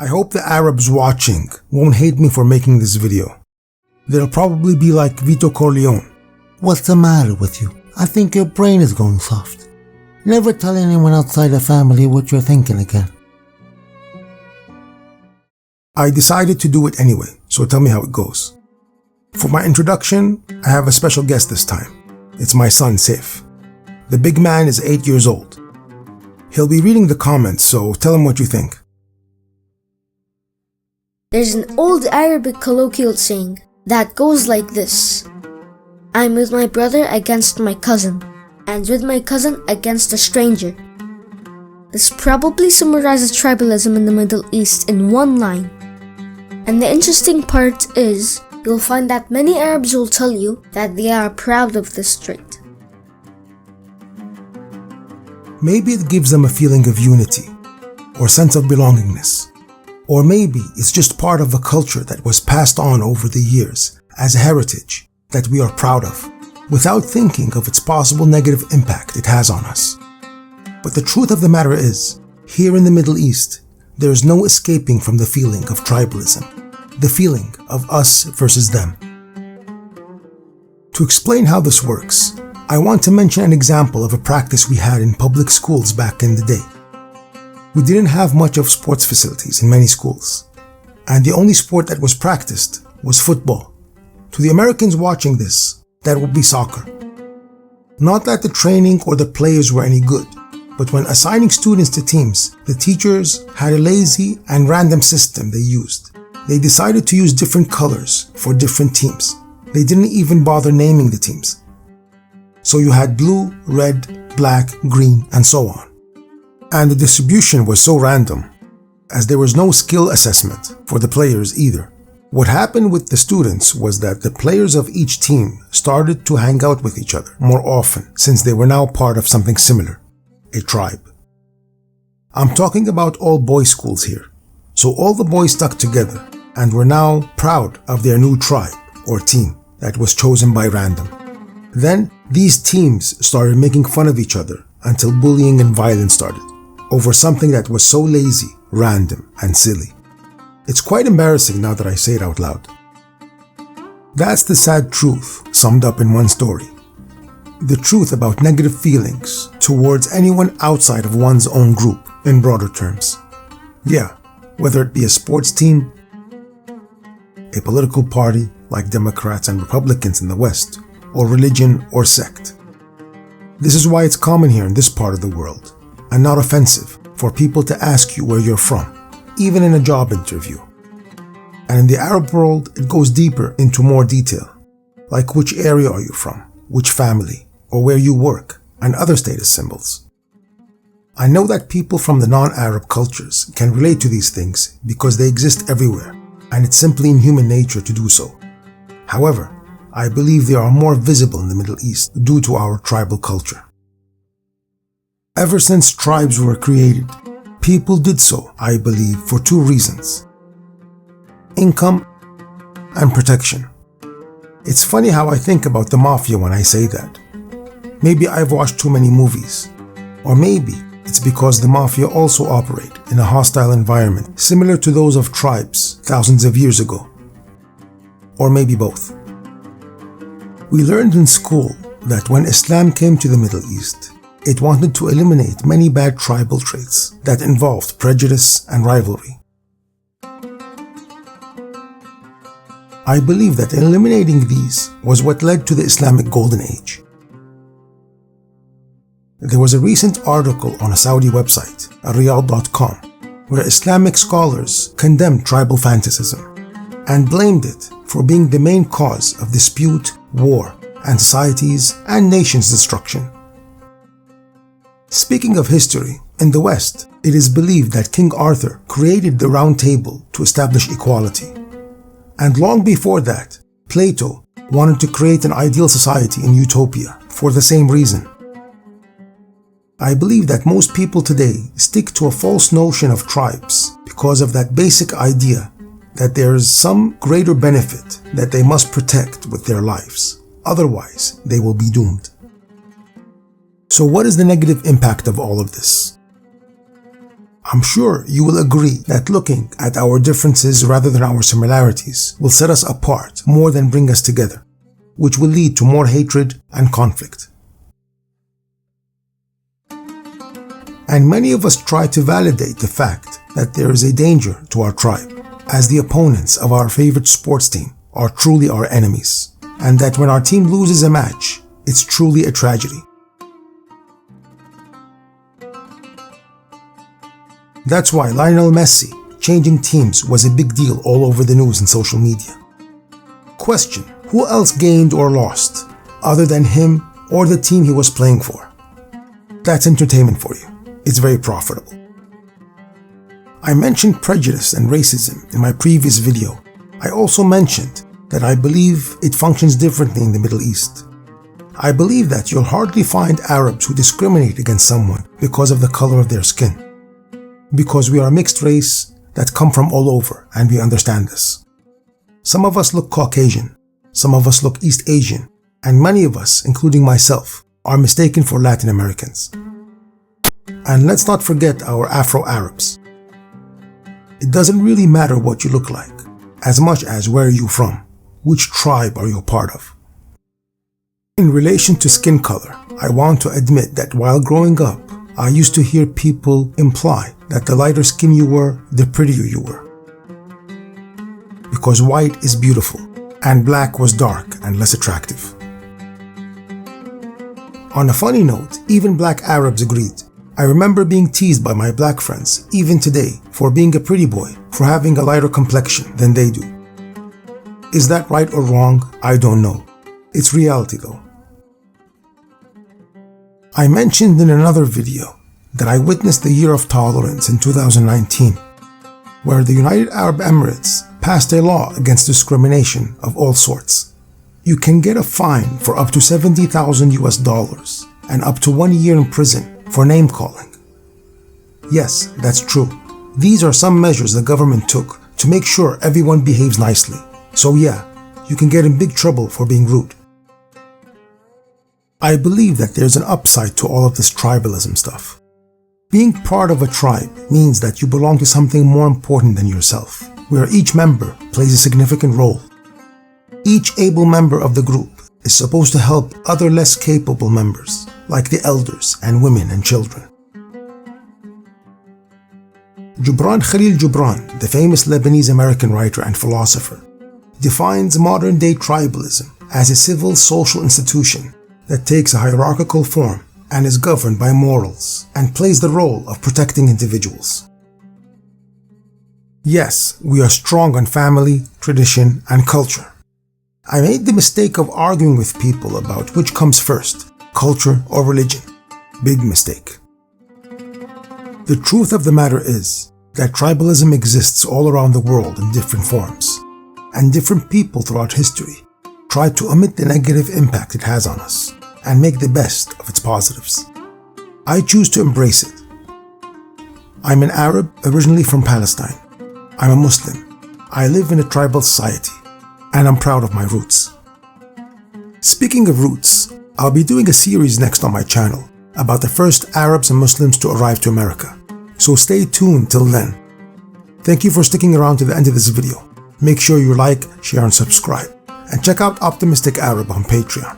I hope the Arabs watching won't hate me for making this video. They'll probably be like Vito Corleone. What's the matter with you? I think your brain is going soft. Never tell anyone outside the family what you're thinking again. I decided to do it anyway, so tell me how it goes. For my introduction, I have a special guest this time. It's my son, Saif. The big man is 8 years old. He'll be reading the comments, so tell him what you think. There's an old Arabic colloquial saying that goes like this: I'm with my brother against my cousin, and with my cousin against a stranger. This probably summarizes tribalism in the Middle East in one line. And the interesting part is, you'll find that many Arabs will tell you that they are proud of this trait. Maybe it gives them a feeling of unity, or sense of belongingness. Or maybe it's just part of a culture that was passed on over the years as a heritage that we are proud of, without thinking of its possible negative impact it has on us. But the truth of the matter is, here in the Middle East, there is no escaping from the feeling of tribalism, the feeling of us versus them. To explain how this works, I want to mention an example of a practice we had in public schools back in the day. We didn't have much of sports facilities in many schools, and the only sport that was practiced was football. To the Americans watching this, that would be soccer. Not that the training or the players were any good, but when assigning students to teams, the teachers had a lazy and random system they used. They decided to use different colors for different teams. They didn't even bother naming the teams. So you had blue, red, black, green, and so on. And the distribution was so random, as there was no skill assessment for the players either. What happened with the students was that the players of each team started to hang out with each other more often, since they were now part of something similar, a tribe. I'm talking about all boys' schools here. So all the boys stuck together and were now proud of their new tribe or team that was chosen by random. Then these teams started making fun of each other until bullying and violence started over something that was so lazy, random, and silly. It's quite embarrassing now that I say it out loud. That's the sad truth summed up in one story. The truth about negative feelings towards anyone outside of one's own group in broader terms. Yeah, whether it be a sports team, a political party like Democrats and Republicans in the West, or religion or sect. This is why it's common here in this part of the world, and not offensive, for people to ask you where you're from, even in a job interview. And in the Arab world, it goes deeper into more detail, like which area are you from, which family, or where you work, and other status symbols. I know that people from the non-Arab cultures can relate to these things because they exist everywhere, and it's simply in human nature to do so. However, I believe they are more visible in the Middle East due to our tribal culture. Ever since tribes were created, people did so, I believe, for two reasons: income and protection. It's funny how I think about the mafia when I say that. Maybe I've watched too many movies, or maybe it's because the mafia also operate in a hostile environment similar to those of tribes thousands of years ago. Or maybe both. We learned in school that when Islam came to the Middle East, it wanted to eliminate many bad tribal traits that involved prejudice and rivalry. I believe that eliminating these was what led to the Islamic Golden Age. There was a recent article on a Saudi website, riyadh.com, where Islamic scholars condemned tribal fanaticism and blamed it for being the main cause of dispute, war, and societies' and nations' destruction. Speaking of history, in the West, it is believed that King Arthur created the Round Table to establish equality. And long before that, Plato wanted to create an ideal society in utopia for the same reason. I believe that most people today stick to a false notion of tribes because of that basic idea that there is some greater benefit that they must protect with their lives. Otherwise, they will be doomed. So what is the negative impact of all of this? I'm sure you will agree that looking at our differences rather than our similarities will set us apart more than bring us together, which will lead to more hatred and conflict. And many of us try to validate the fact that there is a danger to our tribe, as the opponents of our favorite sports team are truly our enemies, and that when our team loses a match, it's truly a tragedy. That's why Lionel Messi changing teams was a big deal all over the news and social media. Question: who else gained or lost, other than him or the team he was playing for? That's entertainment for you. It's very profitable. I mentioned prejudice and racism in my previous video. I also mentioned that I believe it functions differently in the Middle East. I believe that you'll hardly find Arabs who discriminate against someone because of the color of their skin, because we are a mixed race that come from all over and we understand this. Some of us look Caucasian, some of us look East Asian, and many of us, including myself, are mistaken for Latin Americans. And let's not forget our Afro-Arabs. It doesn't really matter what you look like, as much as where are you from, which tribe are you a part of. In relation to skin color, I want to admit that while growing up, I used to hear people imply that the lighter skin you were, the prettier you were. Because white is beautiful, and black was dark and less attractive. On a funny note, even black Arabs agreed. I remember being teased by my black friends, even today, for being a pretty boy, for having a lighter complexion than they do. Is that right or wrong? I don't know. It's reality though. I mentioned in another video that I witnessed the Year of Tolerance in 2019, where the United Arab Emirates passed a law against discrimination of all sorts. You can get a fine for up to $70,000 and up to 1 year in prison for name-calling. Yes, that's true. These are some measures the government took to make sure everyone behaves nicely. So yeah, you can get in big trouble for being rude. I believe that there's an upside to all of this tribalism stuff. Being part of a tribe means that you belong to something more important than yourself, where each member plays a significant role. Each able member of the group is supposed to help other less capable members, like the elders and women and children. Gibran Khalil Gibran, the famous Lebanese-American writer and philosopher, defines modern-day tribalism as a civil social institution that takes a hierarchical form and is governed by morals and plays the role of protecting individuals. Yes, we are strong on family, tradition, and culture. I made the mistake of arguing with people about which comes first, culture or religion. Big mistake. The truth of the matter is that tribalism exists all around the world in different forms, and different people throughout history try to omit the negative impact it has on us and make the best of its positives. I choose to embrace it. I'm an Arab originally from Palestine. I'm a Muslim. I live in a tribal society, and I'm proud of my roots. Speaking of roots, I'll be doing a series next on my channel about the first Arabs and Muslims to arrive to America, so stay tuned till then. Thank you for sticking around to the end of this video. Make sure you like, share, and subscribe, and check out Optimistic Arab on Patreon.